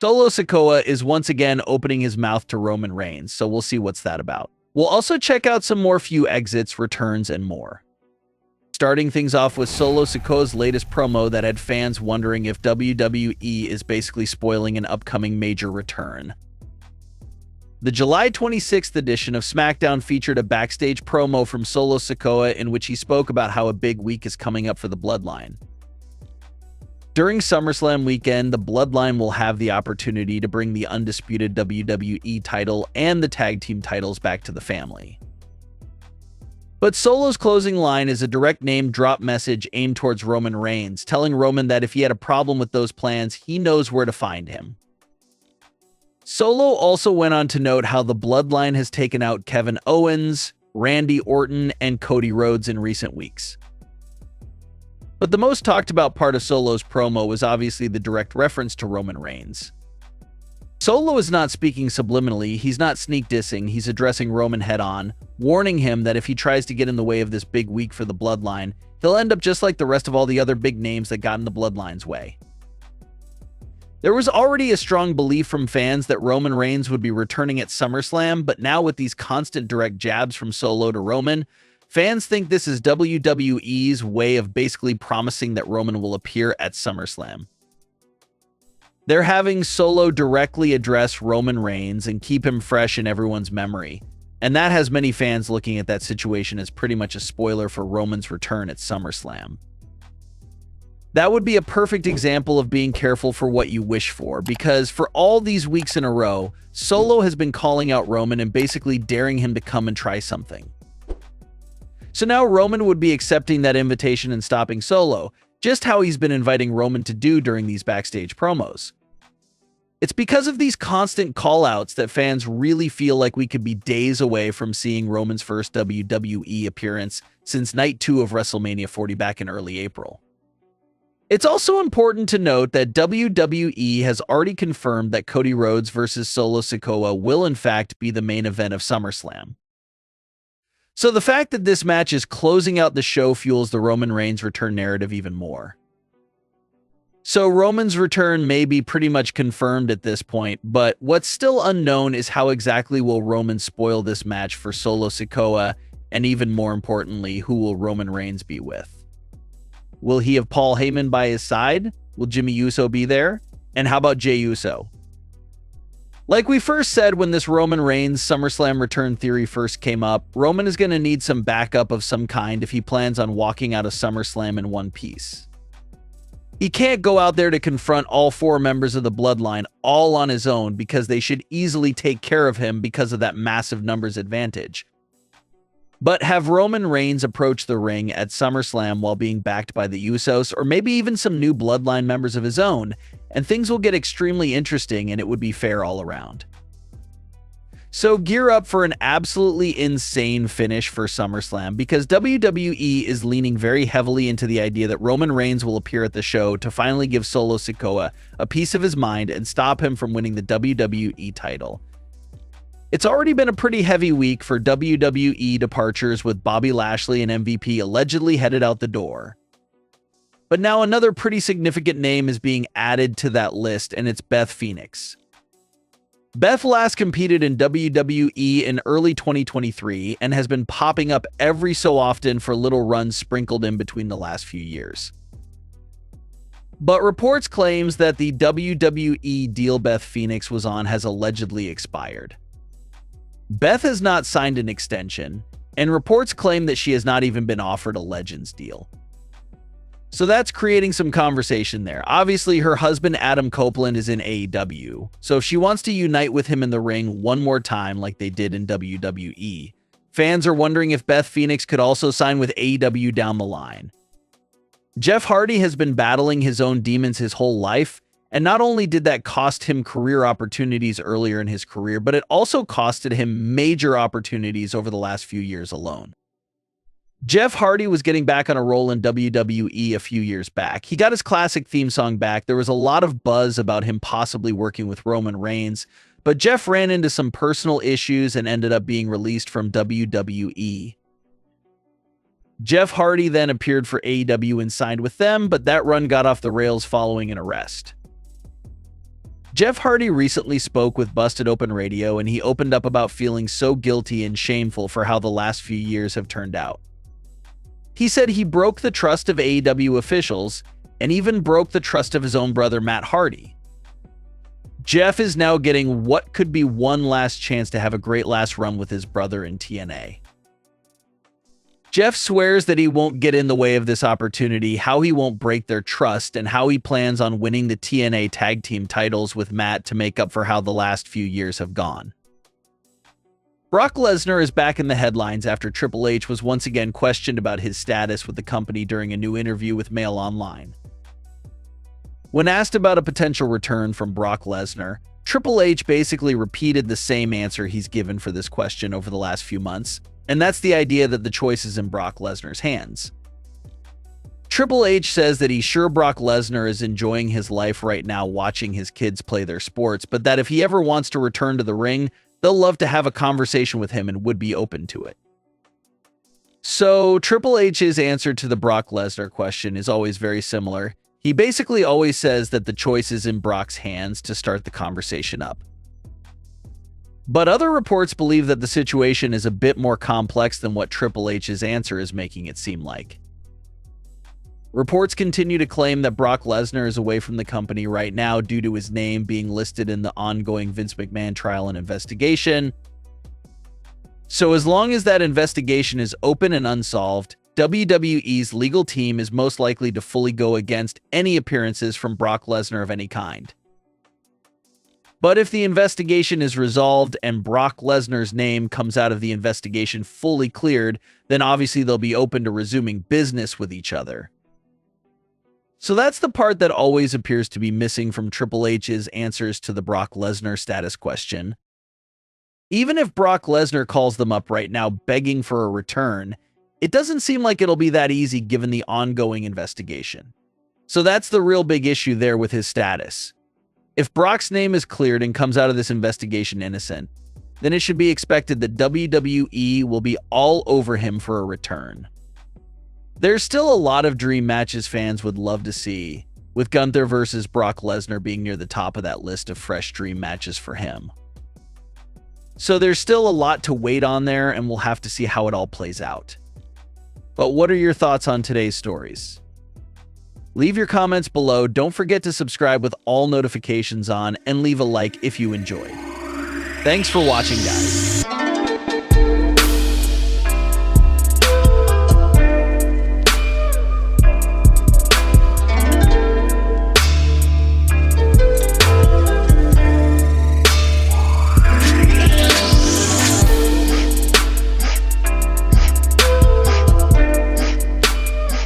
Solo Sikoa is once again opening his mouth to Roman Reigns, so we'll see what's that about. We'll also check out some more few exits, returns, and more. Starting things off with Solo Sikoa's latest promo that had fans wondering if WWE is basically spoiling an upcoming major return. The July 26th edition of SmackDown featured a backstage promo from Solo Sikoa in which he spoke about how a big week is coming up for the Bloodline. During Summerslam weekend, the Bloodline will have the opportunity to bring the undisputed WWE title and the tag team titles back to the family. But Solo's closing line is a direct name drop message aimed towards Roman Reigns, telling Roman that if he had a problem with those plans, he knows where to find him. Solo also went on to note how the Bloodline has taken out Kevin Owens, Randy Orton, and Cody Rhodes in recent weeks. But the most talked about part of Solo's promo was obviously the direct reference to Roman Reigns. Solo is not speaking subliminally, he's not sneak dissing, he's addressing Roman head-on, warning him that if he tries to get in the way of this big week for the Bloodline, he'll end up just like the rest of all the other big names that got in the Bloodline's way. There was already a strong belief from fans that Roman Reigns would be returning at SummerSlam, but now with these constant direct jabs from Solo to Roman, fans think this is WWE's way of basically promising that Roman will appear at SummerSlam. They're having Solo directly address Roman Reigns and keep him fresh in everyone's memory, and that has many fans looking at that situation as pretty much a spoiler for Roman's return at SummerSlam. That would be a perfect example of being careful for what you wish for, because for all these weeks in a row, Solo has been calling out Roman and basically daring him to come and try something. So now Roman would be accepting that invitation and stopping Solo, just how he's been inviting Roman to do during these backstage promos. It's because of these constant call-outs that fans really feel like we could be days away from seeing Roman's first WWE appearance since Night 2 of WrestleMania 40 back in early April. It's also important to note that WWE has already confirmed that Cody Rhodes versus Solo Sikoa will in fact be the main event of SummerSlam. So the fact that this match is closing out the show fuels the Roman Reigns return narrative even more. So Roman's return may be pretty much confirmed at this point, but what's still unknown is how exactly will Roman spoil this match for Solo Sikoa, and even more importantly, who will Roman Reigns be with? Will he have Paul Heyman by his side? Will Jimmy Uso be there? And how about Jey Uso? Like we first said when this Roman Reigns SummerSlam return theory first came up, Roman is going to need some backup of some kind if he plans on walking out of SummerSlam in one piece. He can't go out there to confront all 4 members of the Bloodline all on his own because they should easily take care of him because of that massive numbers advantage. But have Roman Reigns approach the ring at SummerSlam while being backed by the Usos, or maybe even some new Bloodline members of his own, and things will get extremely interesting and it would be fair all around. So gear up for an absolutely insane finish for SummerSlam, because WWE is leaning very heavily into the idea that Roman Reigns will appear at the show to finally give Solo Sikoa a piece of his mind and stop him from winning the WWE title. It's already been a pretty heavy week for WWE departures, with Bobby Lashley and MVP allegedly headed out the door. But now another pretty significant name is being added to that list, and it's Beth Phoenix. Beth last competed in WWE in early 2023 and has been popping up every so often for little runs sprinkled in between the last few years. But reports claims that the WWE deal Beth Phoenix was on has allegedly expired. Beth has not signed an extension, and reports claim that she has not even been offered a Legends deal. So that's creating some conversation there. Obviously, her husband Adam Copeland is in AEW, so if she wants to unite with him in the ring one more time like they did in WWE, fans are wondering if Beth Phoenix could also sign with AEW down the line. Jeff Hardy has been battling his own demons his whole life, and not only did that cost him career opportunities earlier in his career, but it also costed him major opportunities over the last few years alone. Jeff Hardy was getting back on a roll in WWE a few years back. He got his classic theme song back. There was a lot of buzz about him possibly working with Roman Reigns, but Jeff ran into some personal issues and ended up being released from WWE. Jeff Hardy then appeared for AEW and signed with them, but that run got off the rails following an arrest. Jeff Hardy recently spoke with Busted Open Radio, and he opened up about feeling so guilty and shameful for how the last few years have turned out. He said he broke the trust of AEW officials and even broke the trust of his own brother Matt Hardy. Jeff is now getting what could be one last chance to have a great last run with his brother in TNA. Jeff swears that he won't get in the way of this opportunity, how he won't break their trust, and how he plans on winning the TNA tag team titles with Matt to make up for how the last few years have gone. Brock Lesnar is back in the headlines after Triple H was once again questioned about his status with the company during a new interview with Mail Online. When asked about a potential return from Brock Lesnar, Triple H basically repeated the same answer he's given for this question over the last few months, and that's the idea that the choice is in Brock Lesnar's hands. Triple H says that he's sure Brock Lesnar is enjoying his life right now watching his kids play their sports, but that if he ever wants to return to the ring, they'll love to have a conversation with him and would be open to it. So Triple H's answer to the Brock Lesnar question is always very similar. He basically always says that the choice is in Brock's hands to start the conversation up. But other reports believe that the situation is a bit more complex than what Triple H's answer is making it seem like. Reports continue to claim that Brock Lesnar is away from the company right now due to his name being listed in the ongoing Vince McMahon trial and investigation. So as long as that investigation is open and unsolved, WWE's legal team is most likely to fully go against any appearances from Brock Lesnar of any kind. But if the investigation is resolved and Brock Lesnar's name comes out of the investigation fully cleared, then obviously they'll be open to resuming business with each other. So that's the part that always appears to be missing from Triple H's answers to the Brock Lesnar status question. Even if Brock Lesnar calls them up right now begging for a return, it doesn't seem like it'll be that easy given the ongoing investigation. So that's the real big issue there with his status. If Brock's name is cleared and comes out of this investigation innocent, then it should be expected that WWE will be all over him for a return. There's still a lot of dream matches fans would love to see, with Gunther versus Brock Lesnar being near the top of that list of fresh dream matches for him. So there's still a lot to wait on there, and we'll have to see how it all plays out. But what are your thoughts on today's stories? Leave your comments below, don't forget to subscribe with all notifications on, and leave a like if you enjoyed. Thanks for watching, guys.